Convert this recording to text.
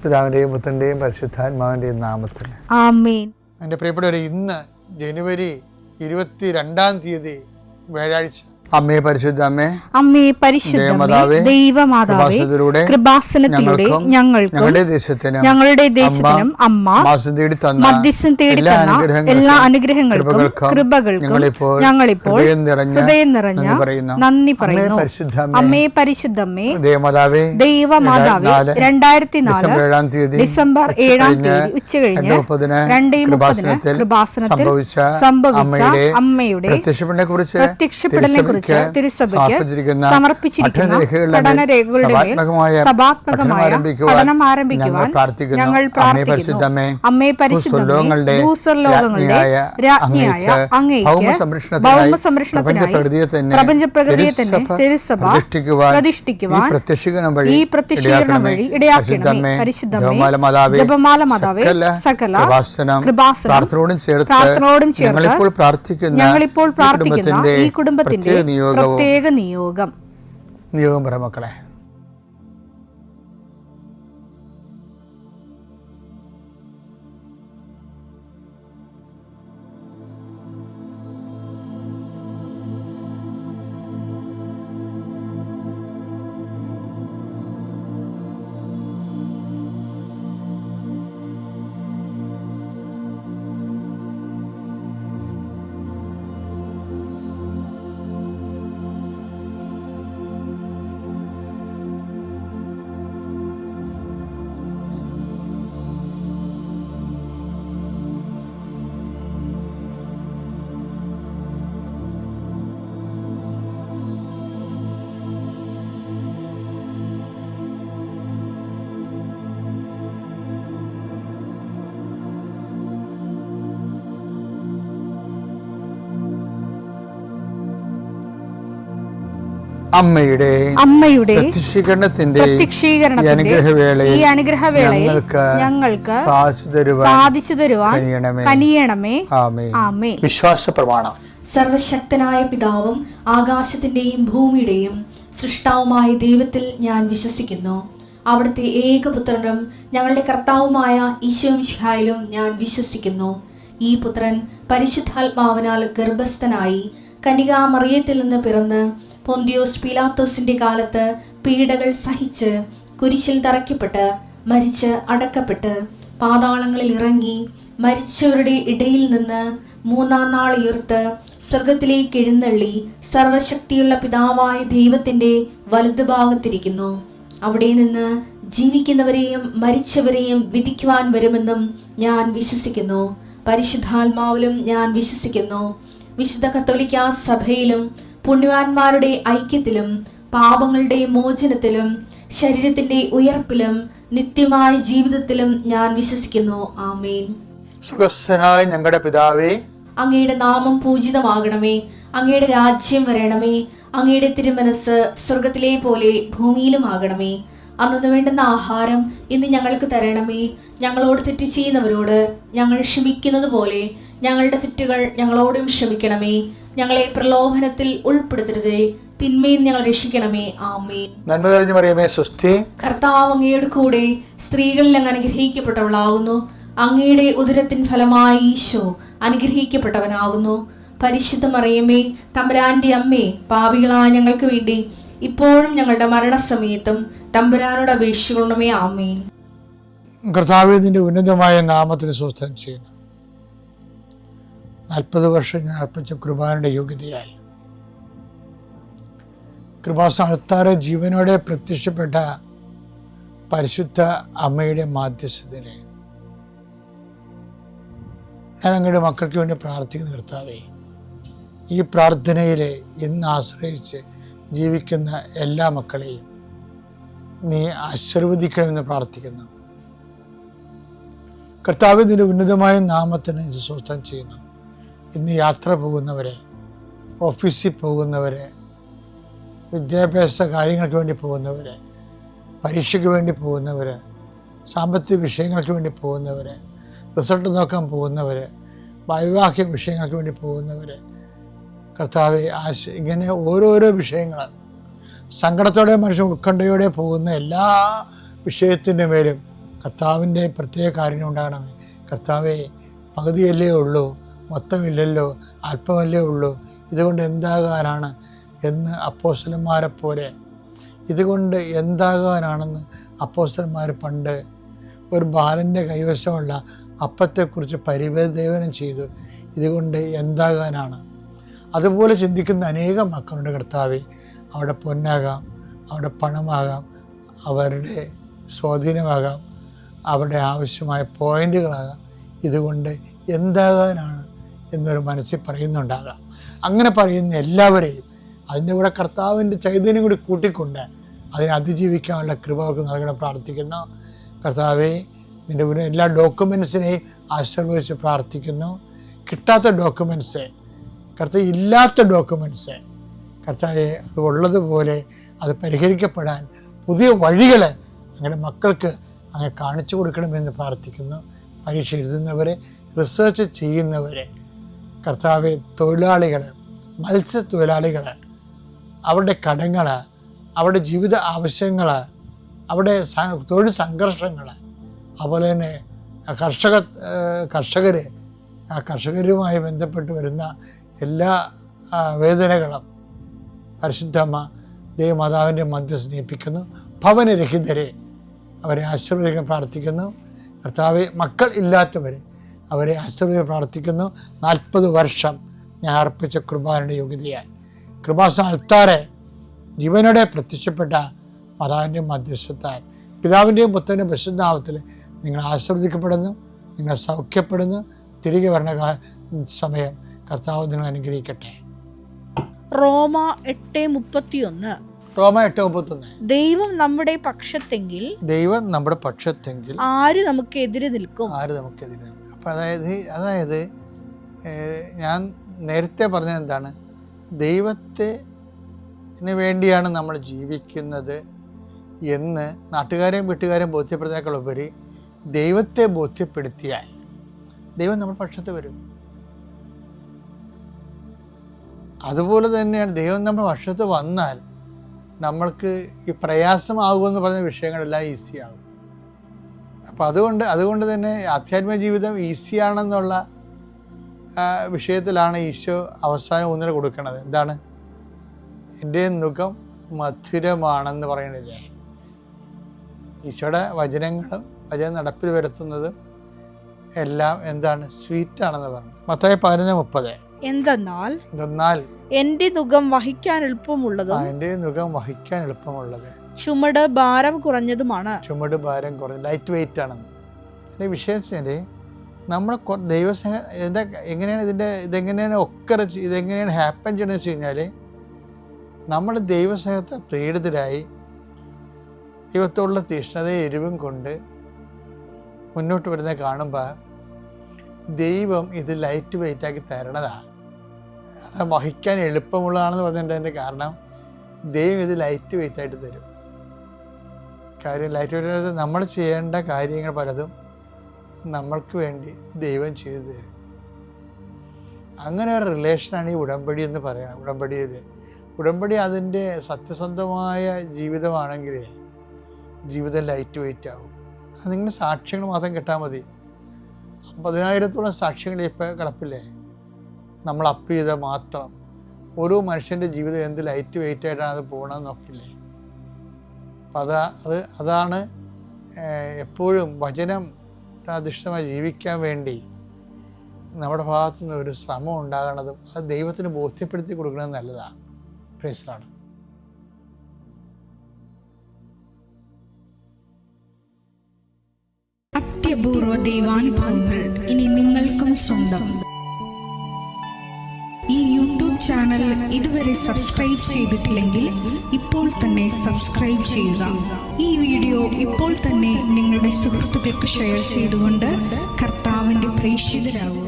പിതാവിൻ്റെയും പുത്രൻ്റെയും പരിശുദ്ധാത്മാവിൻ്റെയും നാമത്തിൽ ആമേൻ. എൻ്റെ പ്രിയപ്പെട്ടവരെ, ഇന്ന് ജനുവരി 22 വ്യാഴാഴ്ച. അമ്മേ പരിശുദ്ധ അമ്മേ, അമ്മേ പരിശുദ്ധമേ, ദൈവമാതാവേ, കൃപാസനത്തിലൂടെ ഞങ്ങളുടെ ദേശത്തിനും അമ്മ മധ്യസ്ഥം തേടി തന്ന എല്ലാ അനുഗ്രഹങ്ങൾക്കും കൃപകൾക്കും ഞങ്ങളിപ്പോൾ ഹൃദയം നിറഞ്ഞ നന്ദി പറയുന്നു. അമ്മേ പരിശുദ്ധമേ, ദൈവമാതാവേ, 2004 ഡിസംബർ 7 ഉച്ചകഴിഞ്ഞ് 2:30 കൃപാസനത്തിൽ സംഭവിച്ച അമ്മയുടെ പ്രത്യക്ഷപ്പെടലിനെ കുറിച്ച് തിരുസഭയ്ക്ക് സമർപ്പിച്ചിരിക്കുന്ന പഠനരേഖകളുടെ സഭാത്മകമായ പഠനം ആരംഭിക്കുവാൻ ഞങ്ങൾ പ്രാർത്ഥിക്കുന്നു. അമ്മേ പരിശുദ്ധമേ, ഭൂസ്വർലോകങ്ങളുടെ രാജ്ഞിയായ അങ്ങേയ്ക്ക് ഭൗമസംരക്ഷണത്തിനായി പ്രപഞ്ചപ്രകൃതിയെ തന്നെ തിരുസഭ പ്രതിഷ്ഠിക്കുവാൻ ഈ പ്രത്യക്ഷീകരണം വഴി ഇടയാക്കണമേ. പരിശുദ്ധമേ, ജപമാല മാതാവേ, സകല കൃപാസനം പ്രാർത്ഥനയോടും ചേർത്ത് ഞങ്ങളിപ്പോൾ പ്രാർത്ഥിക്കുന്ന ഈ കുടുംബത്തിന്റെ പ്രത്യേക നിയോഗം പറ മക്കളെ. അമ്മയുടെ പ്രത്യക്ഷീകരണത്തിന്റെ ഈ അനുഗ്രഹവേളയിൽ ഞങ്ങൾക്ക് സാധിച്ചു തരുവാൻ കനിയണമേ. ആമേൻ. വിശ്വാസ പ്രമാണം. സർവശക്തനായ പിതാവും ആകാശത്തിന്റെയും ഭൂമിയുടെയും സൃഷ്ടാവുമായ ദൈവത്തിൽ ഞാൻ വിശ്വസിക്കുന്നു. അവിടുത്തെ ഏകപുത്രനും ഞങ്ങളുടെ കർത്താവുമായ ഈശോമിശിഹായിലും ഞാൻ വിശ്വസിക്കുന്നു. ഈ പുത്രൻ പരിശുദ്ധാത്മാവിനാൽ ഗർഭസ്ഥനായി കന്യകാമറിയത്തിൽ നിന്ന് പിറന്ന് പൊന്തിയോസ് പീലാത്തോസിന്റെ കാലത്ത് പീഡകൾ സഹിച്ച് കുരിശിൽ തറയ്ക്കപ്പെട്ട് മരിച്ച് അടക്കപ്പെട്ട് പാതാളങ്ങളിൽ ഇറങ്ങി മരിച്ചവരുടെ ഇടയിൽ നിന്ന് 3-ാം നാൾ ഉയർത്ത് സ്വർഗത്തിലേക്ക് എഴുന്നള്ളി സർവശക്തിയുള്ള പിതാവായ ദൈവത്തിന്റെ വലതുഭാഗത്തിരിക്കുന്നു. അവിടെ നിന്ന് ജീവിക്കുന്നവരെയും മരിച്ചവരെയും വിധിക്കുവാൻ വരുമെന്നും ഞാൻ വിശ്വസിക്കുന്നു. പരിശുദ്ധാത്മാവിലും ഞാൻ വിശ്വസിക്കുന്നു. വിശുദ്ധ കത്തോലിക്കാ സഭയിലും പുണ്യവാന്മാരുടെ ഐക്യത്തിലും പാപങ്ങളുടെ മോചനത്തിലും ശരീരത്തിന്റെ ഉയർപ്പിലും നിത്യമായ ജീവിതത്തിലും ഞാൻ വിശ്വസിക്കുന്നു. ആമേൻ. സുഖസ്ഥനായ ഞങ്ങളുടെ പിതാവേ, അങ്ങയുടെ നാമം പൂജിതമാകണമേ. അങ്ങയുടെ രാജ്യം വരണമേ. അങ്ങയുടെ തിരുമനസ് സ്വർഗത്തിലെ പോലെ ഭൂമിയിലും ആകണമേ. അന്നു വേണ്ടുന്ന ആഹാരം ഇന്ന് ഞങ്ങൾക്ക് തരണമേ. ഞങ്ങളോട് തെറ്റ് ചെയ്യുന്നവരോട് ഞങ്ങൾ ക്ഷമിക്കുന്നത് പോലെ ഞങ്ങളുടെ തെറ്റുകൾ ഞങ്ങളോടും ക്ഷമിക്കണമേ. ഞങ്ങളെ പ്രലോഭനത്തിൽ ഉൾപ്പെടുത്തരുതേ, തിന്മയിൽ ഞങ്ങൾ രക്ഷിക്കണമേ. ആമേൻ. നന്മ നിറഞ്ഞ മറിയമേ, സ്വസ്തി. കർത്താവ് അങ്ങയുടെ കൂടെ സ്ത്രീകളിൽ അങ്ങ് അനുഗ്രഹിക്കപ്പെട്ടവളാകുന്നു. അങ്ങയുടെ ഉദരത്തിൻ ഫലമായി ഈശോ അനുഗ്രഹിക്കപ്പെട്ടവനാകുന്നു. പരിശുദ്ധ മറിയമേ, തമ്പുരാന്റെ അമ്മേ, പാപികളായ ഞങ്ങൾക്ക് വേണ്ടി ഇപ്പോഴും ഞങ്ങളുടെ മരണസമയത്തും തമ്പുരാനോട് അപേക്ഷിക്കണമേ. ആമേൻ. കർത്താവേ, നിന്റെ ഉന്നതമായ നാമത്തിന് സ്വസ്ഥം ചെയ്യുന്നു. 40 വർഷം ഞാൻ അർപ്പിച്ച കൃപാനയുടെ യോഗ്യതയാൽ കൃപാസ്ഥാനത്താറ് ജീവനോടെ പ്രത്യക്ഷപ്പെട്ട പരിശുദ്ധ അമ്മയുടെ മാധ്യസ്ഥതയിൽ ഞാൻ അങ്ങയുടെ മക്കൾക്ക് വേണ്ടി പ്രാർത്ഥിക്കുന്ന കർത്താവേ, ഈ പ്രാർത്ഥനയിൽ ഇന്ന് ആശ്രയിച്ച് ജീവിക്കുന്ന എല്ലാ മക്കളെയും നീ ആശീർവദിക്കണമെന്ന് പ്രാർത്ഥിക്കുന്നു. കർത്താവേ, നിന്റെ ഉന്നതമായ നാമത്തിന് സ്വസ്ഥം ചെയ്യുന്നു. ഇന്ന് യാത്ര പോകുന്നവരെ, ഓഫീസിൽ പോകുന്നവരെ, വിദ്യാഭ്യാസ കാര്യങ്ങൾക്ക് വേണ്ടി പോകുന്നവരെ, പരീക്ഷയ്ക്ക് വേണ്ടി പോകുന്നവരെ, സാമ്പത്തിക വിഷയങ്ങൾക്ക് വേണ്ടി പോകുന്നവരെ, റിസൾട്ട് നോക്കാൻ പോകുന്നവരെ, വൈവാഹിക വിഷയങ്ങൾക്ക് വേണ്ടി പോകുന്നവരെ, കർത്താവെ ഇങ്ങനെ ഓരോരോ വിഷയങ്ങൾ സങ്കടത്തോടെ മനുഷ്യൻ ഉത്കണ്ഠയോടെ പോകുന്ന എല്ലാ വിഷയത്തിൻ്റെ മേലും കർത്താവിൻ്റെ പ്രത്യേക കാര്യം ഉണ്ടാകണമേ. കർത്താവെ, പകുതിയല്ലേ ഉള്ളൂ, മൊത്തമില്ലല്ലോ, അല്പമല്ലേ ഉള്ളൂ, ഇതുകൊണ്ട് എന്താകാനാണ് എന്ന് അപ്പോസ്തലന്മാരെ പോലെ, ഇതുകൊണ്ട് എന്താകാനാണെന്ന് അപ്പോസ്തലന്മാർ പണ്ട് ഒരു ബാലൻ്റെ കൈവശമുള്ള അപ്പത്തെക്കുറിച്ച് പരിവേദനം ചെയ്തു. ഇതുകൊണ്ട് എന്താകാനാണ്. അതുപോലെ ചിന്തിക്കുന്ന അനേകം മക്കളുടെ കർത്താവെ, അവിടെ പൊന്നാകാം, അവിടെ പണമാകാം, അവരുടെ സ്വാധീനമാകാം, അവരുടെ ആവശ്യമായ പോയിൻ്റുകളാകാം. ഇതുകൊണ്ട് എന്താകാനാണ് എന്നൊരു മനസ്സിൽ പറയുന്നുണ്ടാകാം. അങ്ങനെ പറയുന്ന എല്ലാവരെയും അതിൻ്റെ കൂടെ കർത്താവിൻ്റെ ചൈതന്യം കൂടി കൂട്ടിക്കൊണ്ട് അതിനെ അതിജീവിക്കാനുള്ള കൃപ അവർക്ക് നൽകണം പ്രാർത്ഥിക്കുന്നു. കർത്താവെ, നിൻ്റെ മുന്നിൽ എല്ലാ ഡോക്യുമെൻസിനെയും ആശീർവദിച്ച് പ്രാർത്ഥിക്കുന്നു. കിട്ടാത്ത ഡോക്യുമെൻറ്റ്സ്, കർത്താവ് ഇല്ലാത്ത ഡോക്യുമെൻറ്റ്സ്, കർത്താവെ, അത് ഉള്ളതുപോലെ അത് പരിഹരിക്കപ്പെടാൻ പുതിയ വഴികൾ അങ്ങനെ മക്കൾക്ക് അങ്ങനെ കാണിച്ചു കൊടുക്കണമെന്ന് പ്രാർത്ഥിക്കുന്നു. പരീക്ഷ എഴുതുന്നവരെ, റിസർച്ച് ചെയ്യുന്നവരെ, കർത്താവെ, തൊഴിലാളികൾ, മത്സ്യത്തൊഴിലാളികൾ, അവരുടെ കടങ്ങൾ, അവരുടെ ജീവിത ആവശ്യങ്ങൾ, അവരുടെ തൊഴിൽ സംഘർഷങ്ങൾ, അതുപോലെ തന്നെ കർഷകർ, ആ കർഷകരുമായി ബന്ധപ്പെട്ട് വരുന്ന എല്ലാ വേദനകളും പരിശുദ്ധമ്മ ദൈവമാതാവിൻ്റെ മധ്യസ്ഥ സ്നേഹിപ്പിക്കുന്നു. ഭവനരഹിതരെ അവരെ ആശീർവദിക്കാൻ പ്രാർത്ഥിക്കുന്നു. കർത്താവെ, മക്കൾ ഇല്ലാത്തവരെ അവരെ ആശീർവദിക്കാൻ പ്രാർത്ഥിക്കുന്നു. 40 വർഷം ഞാൻ അർപ്പിച്ച കൃപാനയുടെ യോഗ്യതയാൽ കൃപാസ്ഥാനത്താറെ ജീവനോടെ പ്രത്യക്ഷപ്പെട്ട മാതാവിൻ്റെ മധ്യസ്ഥത്താൽ പിതാവിൻ്റെയും പുത്രൻ്റെയും പരിശുദ്ധനാമത്തിൽ നിങ്ങൾ ആശീർവദിക്കപ്പെടുന്നു, നിങ്ങൾ സൗഖ്യപ്പെടുന്നു. തിരികെ വരണ സമയം കർത്താവ് നിങ്ങൾ അനുഗ്രഹിക്കട്ടെ. റോമ 8:31. ദൈവം നമ്മുടെ പക്ഷത്തെങ്കിൽ ആര് നമുക്ക് എതിരെ നിൽക്കും? അപ്പം അതായത് ഞാൻ നേരത്തെ പറഞ്ഞത് എന്താണ്? ദൈവത്തിന് വേണ്ടിയാണ് നമ്മൾ ജീവിക്കുന്നത് എന്ന് നാട്ടുകാരെയും വീട്ടുകാരെയും ബോധ്യപ്പെടുന്നതിനേക്കാൾ ഉപരി ദൈവത്തെ ബോധ്യപ്പെടുത്തിയാൽ ദൈവം നമ്മുടെ പക്ഷത്ത് വരും. അതുപോലെ തന്നെയാണ് ദൈവം നമ്മുടെ പക്ഷത്ത് വന്നാൽ നമ്മൾക്ക് ഈ പ്രയാസമാകുമെന്ന് പറഞ്ഞ വിഷയങ്ങളെല്ലാം ഈസിയാകും. അപ്പോൾ അതുകൊണ്ട് തന്നെ ആധ്യാത്മിക ജീവിതം ഈസിയാണെന്നുള്ള വിഷയത്തിലാണ് ഈശോ അവസാനം ഊന്നൽ കൊടുക്കുന്നത്. എന്താണ്? എൻ്റെ നുകം മധുരമാണെന്ന് പറയണില്ലേ? ഈശോയുടെ വചനങ്ങളും വചനം നടപ്പിൽ വരുത്തുന്നതും എല്ലാം എന്താണ്? സ്വീറ്റാണെന്ന് പറഞ്ഞു. മത്തായി 11:30. എന്തെന്നാൽ എന്റെ നുകം വഹിക്കാൻ എളുപ്പമുള്ളതും ചുമട് ഭാരം കുറഞ്ഞതുമാണ്. ലൈറ്റ് വെയിറ്റ് ആണെന്ന്. എൻ്റെ വിഷയം വെച്ചാൽ നമ്മൾ ദൈവസ്നേഹം എങ്ങനെയാണ് ഇതെങ്ങനെയാണ് ഹാപ്പൻ ചെയ്യണമെന്ന് വെച്ച് കഴിഞ്ഞാൽ, നമ്മൾ ദൈവസ്നേഹത്തെ പ്രേരിതരായി ദൈവത്തോടുള്ള തീഷ്ണതയും എരിവും കൊണ്ട് മുന്നോട്ട് വരുന്നത് കാണുമ്പോൾ ദൈവം ഇത് ലൈറ്റ് വെയിറ്റാക്കി തരണതാണ്. അത് വഹിക്കാൻ എളുപ്പമുള്ളതാണെന്ന് പറഞ്ഞതിൻ്റെ കാരണം ദൈവം ഇത് ലൈറ്റ് വെയിറ്റായിട്ട് തരും. കാര്യം ലൈറ്റ് വെയിറ്റ് നമ്മൾ ചെയ്യേണ്ട കാര്യങ്ങൾ പലതും നമ്മൾക്ക് വേണ്ടി ദൈവം ചെയ്തു തരും. അങ്ങനെ ഒരു റിലേഷനാണ് ഈ ഉടമ്പടി എന്ന് പറയുന്നത്. ഉടമ്പടി അതിൻ്റെ സത്യസന്ധമായ ജീവിതമാണെങ്കിൽ ജീവിതം ലൈറ്റ് വെയിറ്റ് ആവും. അത് നിങ്ങൾ സാക്ഷ്യങ്ങൾ മാത്രം കിട്ടാൽ മതി. 10,000-ഓളം സാക്ഷ്യങ്ങൾ ഇപ്പോൾ കിടപ്പില്ലേ? നമ്മൾ അപ്പ് ചെയ്താൽ മാത്രം ഓരോ മനുഷ്യൻ്റെ ജീവിതം എന്ത് ലൈറ്റ് വെയിറ്റ് ആയിട്ടാണ് അത് പോകണമെന്ന് നോക്കില്ലേ? അപ്പം അതാണ് എപ്പോഴും വചനം അധിഷ്ഠിതമായി ജീവിക്കാൻ വേണ്ടി നമ്മുടെ ഭാഗത്തു നിന്ന് ഒരു ശ്രമം ഉണ്ടാകണതും അത് ദൈവത്തിന് ബോധ്യപ്പെടുത്തി കൊടുക്കുന്നത് നല്ലതാണ്. Praise lord. അത്യപൂർവ ദൈവാനുഭവങ്ങൾ ഇനി നിങ്ങൾക്കും സ്വന്തം. ഈ യൂട്യൂബ് ചാനൽ ഇതുവരെ സബ്സ്ക്രൈബ് ചെയ്തിട്ടില്ലെങ്കിൽ ഇപ്പോൾ തന്നെ സബ്സ്ക്രൈബ് ചെയ്യുക. ഈ വീഡിയോ ഇപ്പോൾ തന്നെ നിങ്ങളുടെ സുഹൃത്തുക്കൾക്ക് ഷെയർ ചെയ്തുകൊണ്ട് കർത്താവിൻ്റെ പ്രേക്ഷിതരാകുക.